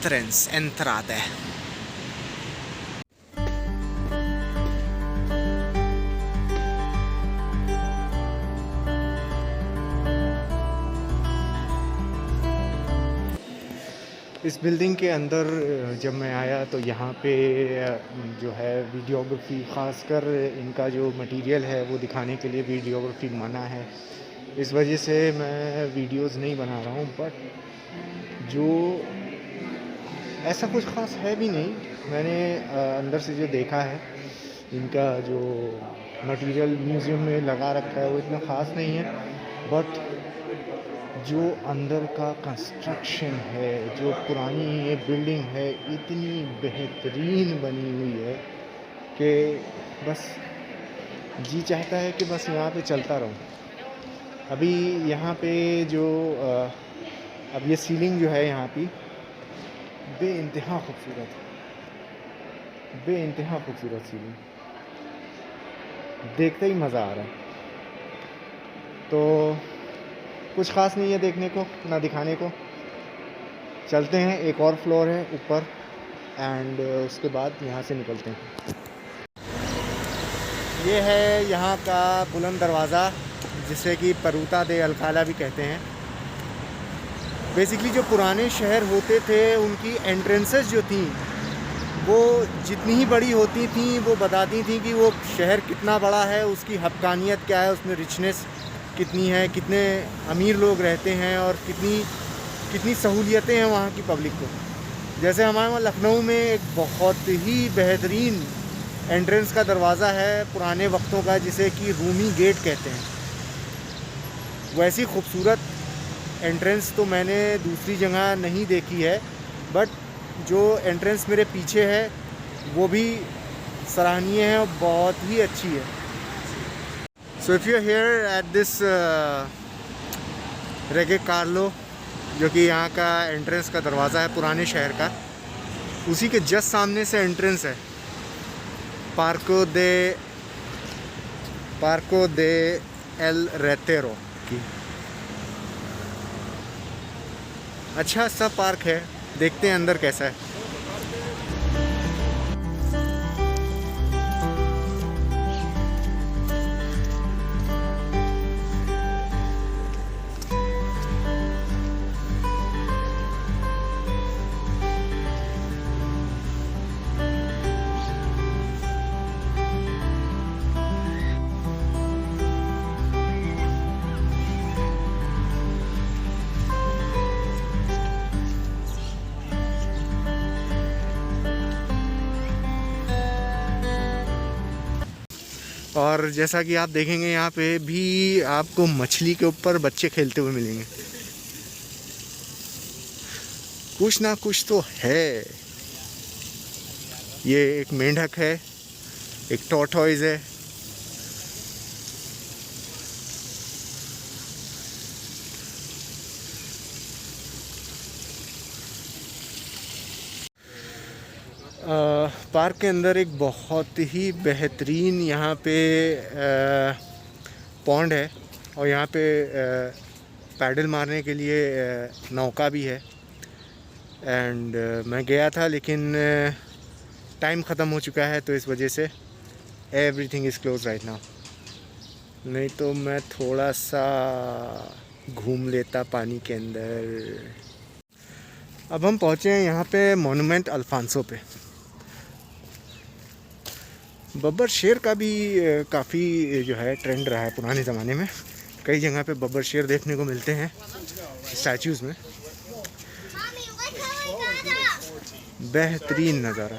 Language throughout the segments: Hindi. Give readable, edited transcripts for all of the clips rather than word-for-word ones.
entrate. इस बिल्डिंग के अंदर जब मैं आया तो यहाँ पे जो है वीडियोग्राफी, ख़ासकर इनका जो मटेरियल है वो दिखाने के लिए वीडियोग्राफी मना है। इस वजह से मैं वीडियोस नहीं बना रहा हूँ। बट जो ऐसा कुछ ख़ास है भी नहीं। मैंने अंदर से जो देखा है, इनका जो मटेरियल म्यूज़ियम में लगा रखा है वो इतना ख़ास नहीं है। बट जो अंदर का कंस्ट्रक्शन है, जो पुरानी ये बिल्डिंग है, इतनी बेहतरीन बनी हुई है कि बस जी चाहता है कि बस यहाँ पे चलता रहूँ। अभी यहाँ पे जो अब ये सीलिंग जो है यहाँ की बेइंतहा खूबसूरत है, बेइंतहा खूबसूरत सीलिंग, देखते ही मज़ा आ रहा है। तो कुछ ख़ास नहीं है देखने को ना दिखाने को। चलते हैं, एक और फ्लोर है ऊपर, एंड उसके बाद यहाँ से निकलते हैं। ये है यहाँ का बुलंद दरवाज़ा, जिसे कि परूता दे अलकाला भी कहते हैं। बेसिकली जो पुराने शहर होते थे उनकी एंट्रेंसेस जो थी वो जितनी ही बड़ी होती थी वो बताती थी कि वो शहर कितना बड़ा है, उसकी हक्कानियत क्या है, उसमें रिचनेस कितनी है, कितने अमीर लोग रहते हैं और कितनी सहूलियतें हैं वहाँ की पब्लिक को। जैसे हमारे वहाँ लखनऊ में एक बहुत ही बेहतरीन एंट्रेंस का दरवाज़ा है पुराने वक्तों का, जिसे कि रूमी गेट कहते हैं। वैसी खूबसूरत एंट्रेंस तो मैंने दूसरी जगह नहीं देखी है। बट जो एंट्रेंस मेरे पीछे है वो भी सराहनीय है और बहुत ही अच्छी है। So if you are here at this रेगे कार्लो, जो कि यहाँ का एंट्रेंस का दरवाज़ा है पुराने शहर का, उसी के जस्ट सामने से एंट्रेंस है पार्को दे एल रेतेरो की। अच्छा सा पार्क है, देखते हैं अंदर कैसा है। और जैसा कि आप देखेंगे यहाँ पे भी आपको मछली के ऊपर बच्चे खेलते हुए मिलेंगे। कुछ ना कुछ तो है। ये एक मेंढक है, एक टॉर्टॉइज है, पार्क के अंदर एक बहुत ही बेहतरीन यहाँ पे पॉन्ड है और यहाँ पे पैडल मारने के लिए नौका भी है। एंड मैं गया था लेकिन टाइम ख़त्म हो चुका है, तो इस वजह से everything is close right now. नहीं तो मैं थोड़ा सा घूम लेता पानी के अंदर। अब हम पहुँचे हैं यहाँ पे मोनूमेंट अल्फांसो पे। बब्बर शेर का भी काफ़ी जो है ट्रेंड रहा है पुराने ज़माने में। कई जगह पे बब्बर शेर देखने को मिलते हैं स्टैचूज़ में। बेहतरीन नज़ारा।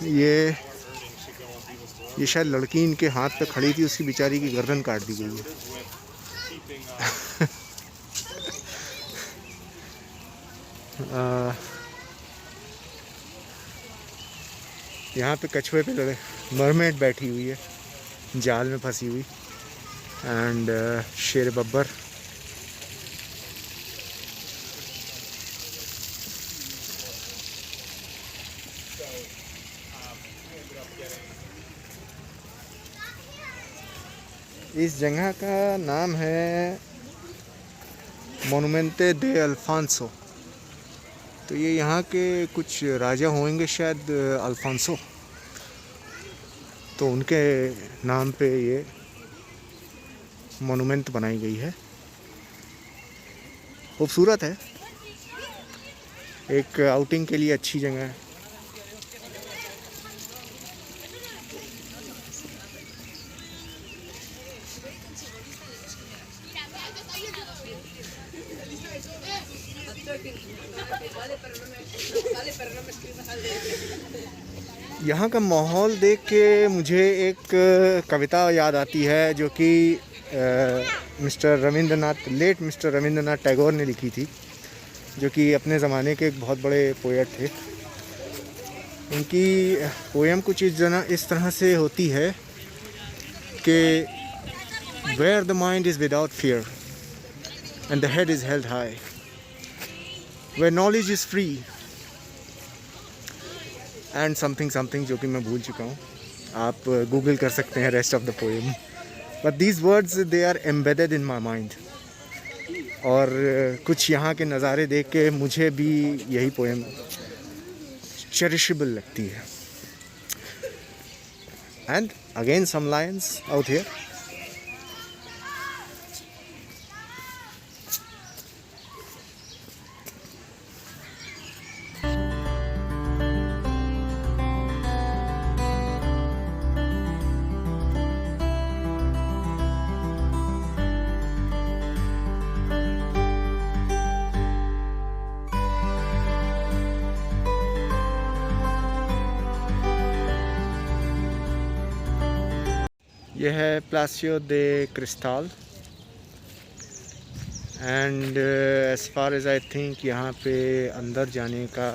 ये शायद लड़की इनके हाथ पे खड़ी थी, उसकी बेचारी की गर्दन काट दी गई है। यहाँ पे कछुए पे लड़े मरमेड बैठी हुई है जाल में फंसी हुई, एंड शेर बब्बर। इस जगह का नाम है मोनुमेंटे दे अल्फांसो। तो ये यहाँ के कुछ राजा होंगे शायद, अल्फांसो, तो उनके नाम पे ये मोनुमेंट बनाई गई है। खूबसूरत है, एक आउटिंग के लिए अच्छी जगह है। यहाँ का माहौल देख के मुझे एक कविता याद आती है जो कि लेट मिस्टर रविंद्रनाथ टैगोर ने लिखी थी, जो कि अपने ज़माने के एक बहुत बड़े पोएट थे। उनकी पोएम कुछ इस तरह से होती है कि where the mind is without fear and the head is held high, where knowledge is free and something something, जो कि मैं भूल चुका हूँ। आप गूगल कर सकते हैं rest of the poem, but these words they are embedded in my mind. और कुछ यहाँ के नज़ारे देख के मुझे भी यही पोएम चेरिशेबल लगती है। And again some lions out here. यह है Palacio de Cristal and as far as I think यहाँ पे अंदर जाने का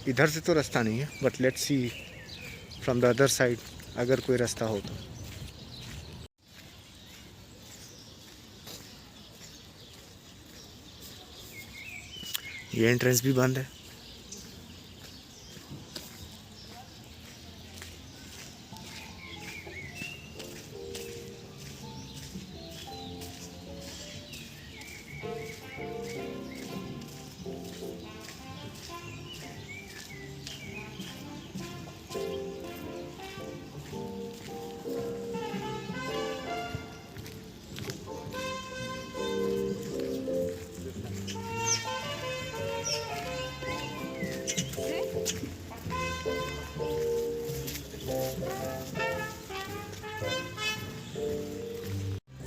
इधर से तो रास्ता नहीं है, but let's see from the other side अगर कोई रास्ता हो तो। ये एंट्रेंस भी बंद है।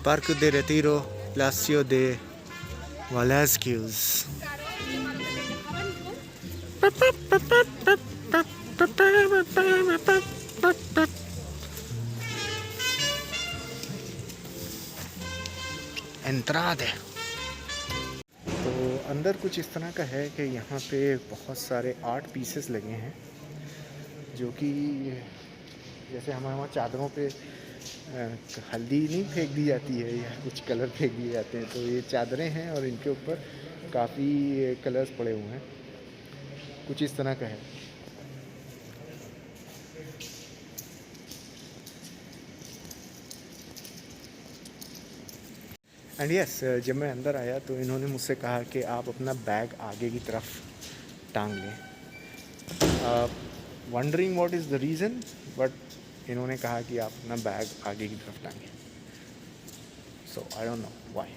Parque de Retiro, Palacio de Velázquez. एंट्रादा। तो अंदर कुछ इस तरह का है कि यहाँ पे बहुत सारे आर्ट पीसेस लगे हैं, जो कि जैसे हमारे वहाँ चादरों पे हल्दी नहीं फेंक दी जाती है या कुछ कलर फेंक दिए जाते हैं, तो ये चादरें हैं और इनके ऊपर काफ़ी कलर्स पड़े हुए हैं। कुछ इस तरह का है। एंड यस, जब मैं अंदर आया तो इन्होंने मुझसे कहा कि आप अपना बैग आगे की तरफ टांग लें। Wondering what is the reason, but इन्होंने कहा कि आप अपना बैग आगे की तरफ टांगें। So I don't know why.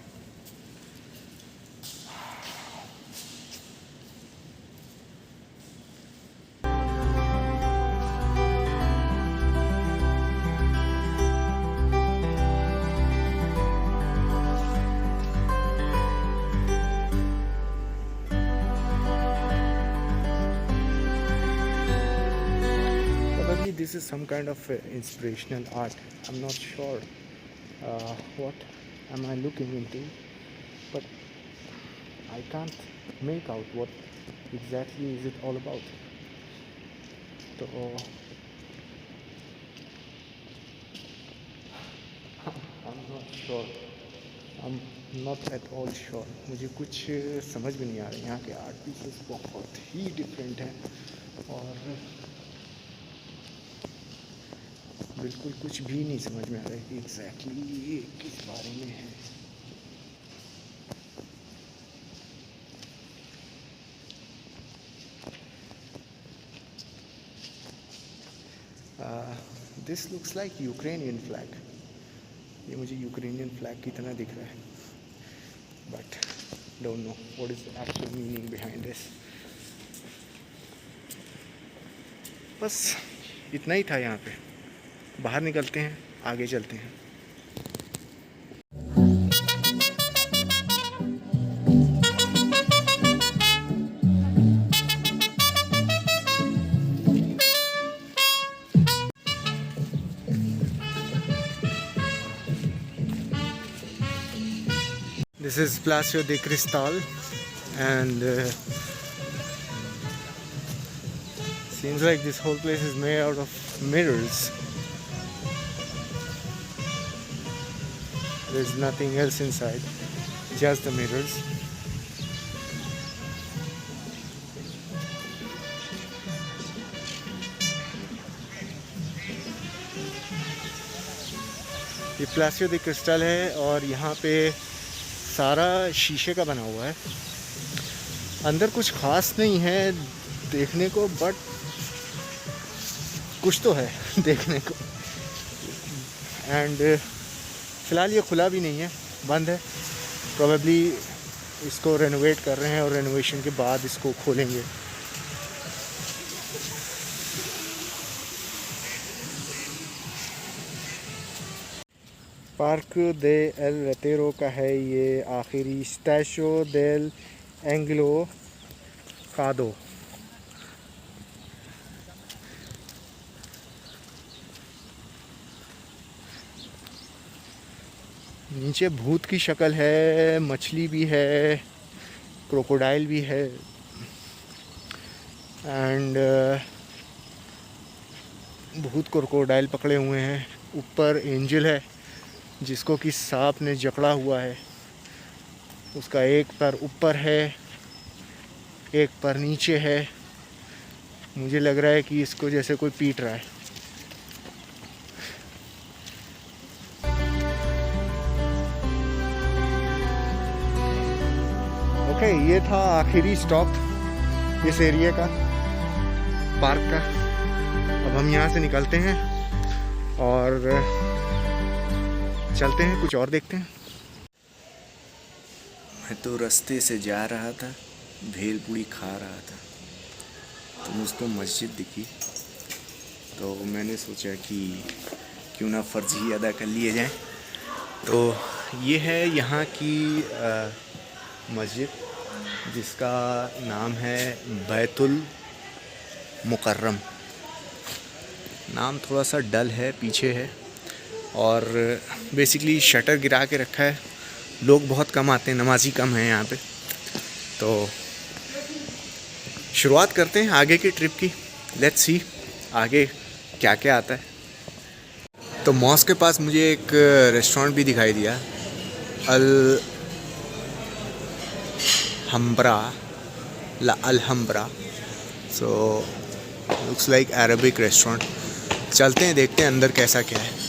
This is some kind of inspirational art. I'm not sure what am I looking into, but I can't make out what exactly is it all about. So I'm not sure. I'm not at all sure. मुझे कुछ समझ में नहीं आ रहा है। यहाँ के आर्ट पीसेस बहुत ही डिफरेंट हैं और बिल्कुल कुछ भी नहीं समझ में आ रहा है कि एग्जैक्टली ये किस बारे में है। This looks like Ukrainian flag. ये मुझे यूक्रेनियन फ्लैग की तरह दिख रहा है, but don't know what is the actual meaning behind this. बस इतना ही था यहाँ पे। बाहर निकलते हैं, आगे चलते हैं। This is Palacio de Cristal and seems like this whole place is made out of mirrors. There's nothing else inside, just the mirrors. ये प्लासियो द क्रिस्टल है और यहाँ पे सारा शीशे का बना हुआ है। अंदर कुछ खास नहीं है देखने को, बट कुछ तो है देखने को। एंड फ़िलहाल ये खुला भी नहीं है, बंद है। प्रोबेबली इसको रेनोवेट कर रहे हैं और रेनोवेशन के बाद इसको खोलेंगे। पार्क दे एल रेटेरो का है ये आखिरी स्टैशो डेल एंग्लो कादो। नीचे भूत की शक्ल है, मछली भी है, क्रोकोडाइल भी है एंड भूत क्रोकोडाइल पकड़े हुए हैं। ऊपर एंजल है जिसको कि सांप ने जकड़ा हुआ है। उसका एक पैर ऊपर है, एक पैर नीचे है। मुझे लग रहा है कि इसको जैसे कोई पीट रहा है। ओके, ये था आखिरी स्टॉप इस एरिया का, पार्क का। अब हम यहाँ से निकलते हैं और चलते हैं, कुछ और देखते हैं। मैं तो रास्ते से जा रहा था, भेल पूड़ी खा रहा था, तो मुझको मस्जिद दिखी, तो मैंने सोचा कि क्यों ना फ़र्ज़ ही अदा कर लिए जाए। तो ये है यहाँ की मस्जिद जिसका नाम है बैतुल मुकर्रम। नाम थोड़ा सा डल है, पीछे है और बेसिकली शटर गिरा के रखा है। लोग बहुत कम आते हैं, नमाजी कम हैं यहाँ पे। तो शुरुआत करते हैं आगे की ट्रिप की। लेट्स सी आगे क्या क्या आता है। तो मॉस्क के पास मुझे एक रेस्टोरेंट भी दिखाई दिया, Alhambra. So looks like Arabic restaurant. चलते हैं, देखते हैं अंदर कैसा क्या है।